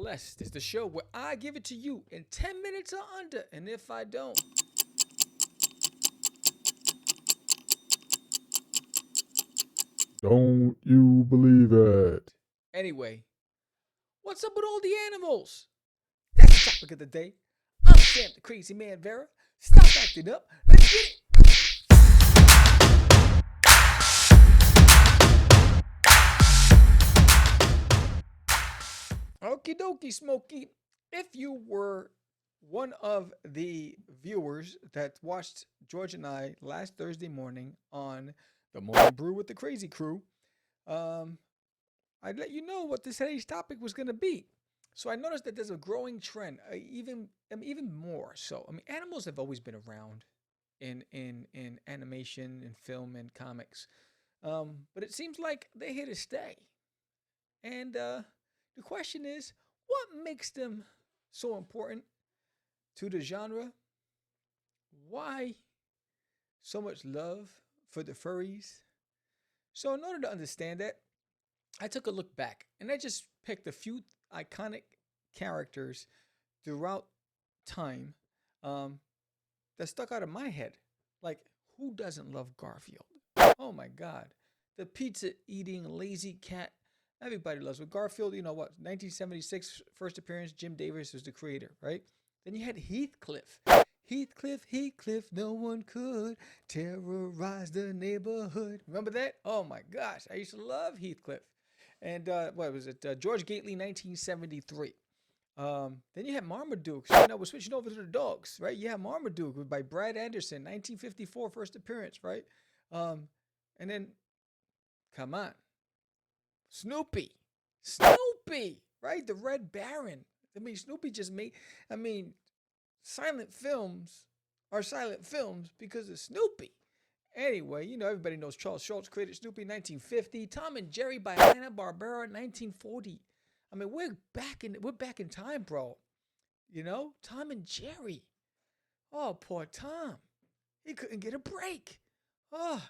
Blessed is the show where I give it to you in 10 minutes or under. And if I don't, Don't you believe it? anyway, what's up with all the animals? That's the topic of the day. I'm Sam the Crazy Man Vera. Stop acting up. Let's get it. Okie dokie, Smokey. If you were one of the viewers that watched George and I last Thursday morning on the Morning Brew with the Crazy Crew, um, I'd let you know what this today's topic was going to be. So I noticed that there's a growing trend, even more so. I mean, animals have always been around in animation and film and comics, but it seems like they're here to stay. And the question is, what makes them so important to the genre? Why so much love for the furries? So, in order to understand that, I took a look back and I just picked a few iconic characters throughout time um, that stuck out of my head. Like, who doesn't love Garfield? Oh my God. The pizza eating lazy cat. Everybody loves it. Garfield, you know what? 1976, first appearance, Jim Davis was the creator, right? Then you had Heathcliff. Heathcliff, Heathcliff, no one could terrorize the neighborhood. Remember that? Oh my gosh, I used to love Heathcliff. And what was it? George Gately, 1973. Then you had Marmaduke. So now we're switching over to the dogs, right? You have Marmaduke by Brad Anderson, 1954, first appearance, right? Um, and then, come on, Snoopy. Snoopy, right? The Red Baron. I mean, Snoopy just made, I mean, silent films are silent films because of Snoopy. Anyway, you know, everybody knows Charles Schultz created Snoopy in 1950. Tom and Jerry by Hanna-Barbera 1940. I mean, we're back in time, bro. You know, Tom and Jerry. Oh, poor Tom. He couldn't get a break. Oh,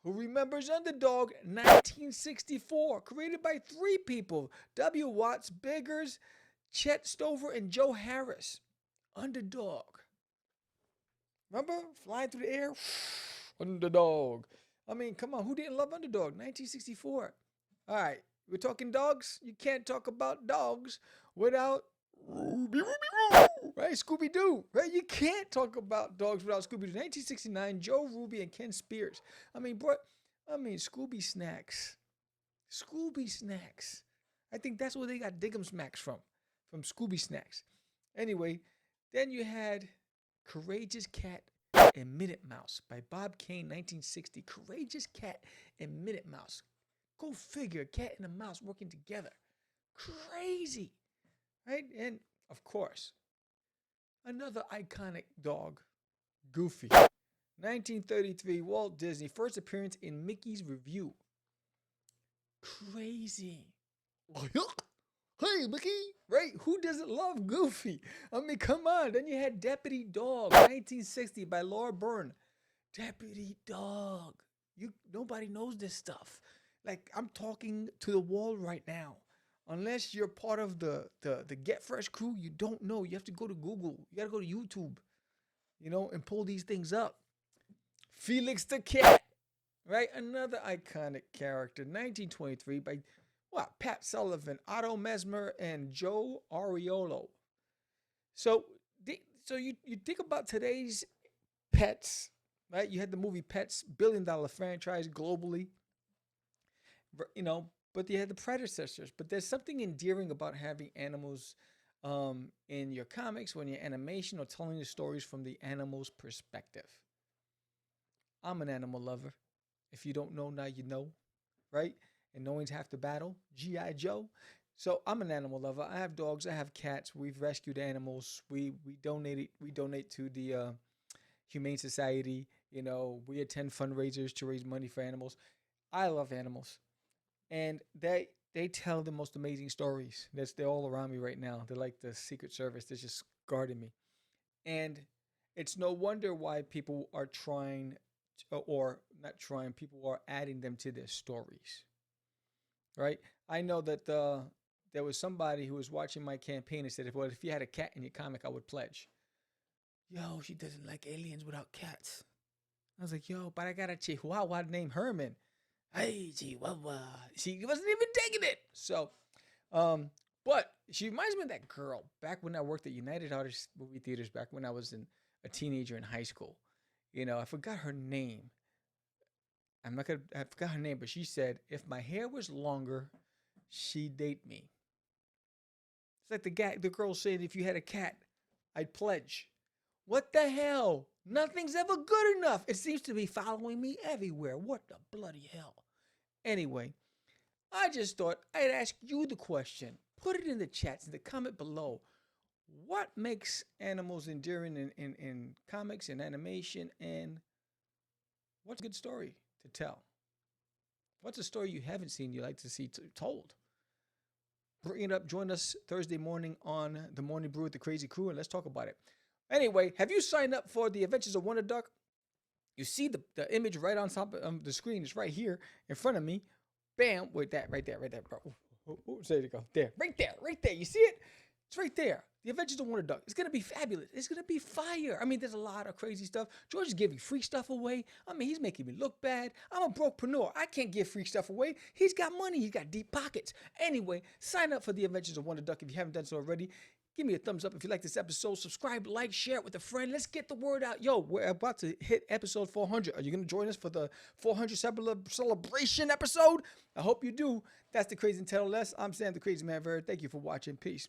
who remembers Underdog 1964, created by three people: W. Watts, Biggers, Chet Stover, and Joe Harris. Underdog. Remember? Flying through the air? Underdog. I mean, come on, who didn't love Underdog? 1964. All right, we're talking dogs. You can't talk about dogs without Ruby, right? Scooby Doo, right? You can't talk about dogs without Scooby Doo. 1969, Joe Ruby and Ken Spears. I mean, bro, Scooby Snacks. Scooby Snacks. I think that's where they got Diggum Smacks from Scooby Snacks. Anyway, then you had Courageous Cat and Minute Mouse by Bob Kane, 1960. Courageous Cat and Minute Mouse. Go figure, a cat and a mouse working together. Crazy, right? And of course, another iconic dog, Goofy. 1933, Walt Disney, first appearance in Mickey's Review. Crazy. Hey, Mickey, right? Who doesn't love Goofy? I mean, come on. Then you had Deputy Dog, 1960 by Laura Byrne. Deputy Dog. Nobody knows this stuff. Like, I'm talking to the wall right now. Unless you're part of the Get Fresh crew, you don't know. You have to go to Google. You got to go to YouTube, and pull these things up. Felix the Cat, right? Another iconic character. 1923 by Pat Sullivan, Otto Mesmer, and Joe Ariolo. So, you think about today's pets, right? You had the movie Pets, $1 billion franchise globally, but you had the predecessors. But there's something endearing about having animals in your comics, when your animation, or telling the stories from the animal's perspective. I'm an animal lover. If you don't know, now you know, right? And knowing's half the battle. G.I. Joe. So I'm an animal lover. I have dogs. I have cats. We've rescued animals. We donate to the Humane Society. We attend fundraisers to raise money for animals. I love animals, and they tell the most amazing stories. They're all around me right now. They're like the Secret Service. They're just guarding me, and it's no wonder why people are trying, or not trying. People are adding them to their stories, right? I know that there was somebody who was watching my campaign and said, well, if you had a cat in your comic, I would pledge. Yo, she doesn't like aliens without cats. I was like, yo, but I got a Chihuahua named Herman. Hey, Chihuahua. She wasn't even taking it. So, but she reminds me of that girl back when I worked at United Artists Movie Theaters, back when I was a teenager in high school. I forgot her name. I forgot her name, but she said, if my hair was longer, she'd date me. It's like the girl saying, if you had a cat, I'd pledge. What the hell? Nothing's ever good enough. It seems to be following me everywhere. What the bloody hell? Anyway, I just thought I'd ask you the question. Put it in the chats, in the comment below. What makes animals endearing in comics and animation, and what's a good story to tell? What's a story you haven't seen you'd like to see told? Bring it up. Join us Thursday morning on The Morning Brew with the Crazy Crew, and let's talk about it. Anyway, have you signed up for the Adventures of Wonderduck? You see the image right on top of the screen. It's right here in front of me. Bam. Wait, that right there, bro. There you go. There. Right there. You see it? It's right there. The Adventures of Wonderduck. It's going to be fabulous. It's going to be fire. I mean, there's a lot of crazy stuff. George is giving free stuff away. I mean, he's making me look bad. I'm a brokepreneur. I can't give free stuff away. He's got money. He's got deep pockets. Anyway, sign up for the Adventures of Wonderduck if you haven't done so already. Give me a thumbs up if you like this episode. Subscribe, like, share it with a friend. Let's get the word out. Yo, we're about to hit episode 400. Are you going to join us for the 400 celebration episode? I hope you do. That's the Crazy and Tell Less. I'm Sam, the Crazy Man Vera. Thank you for watching. Peace.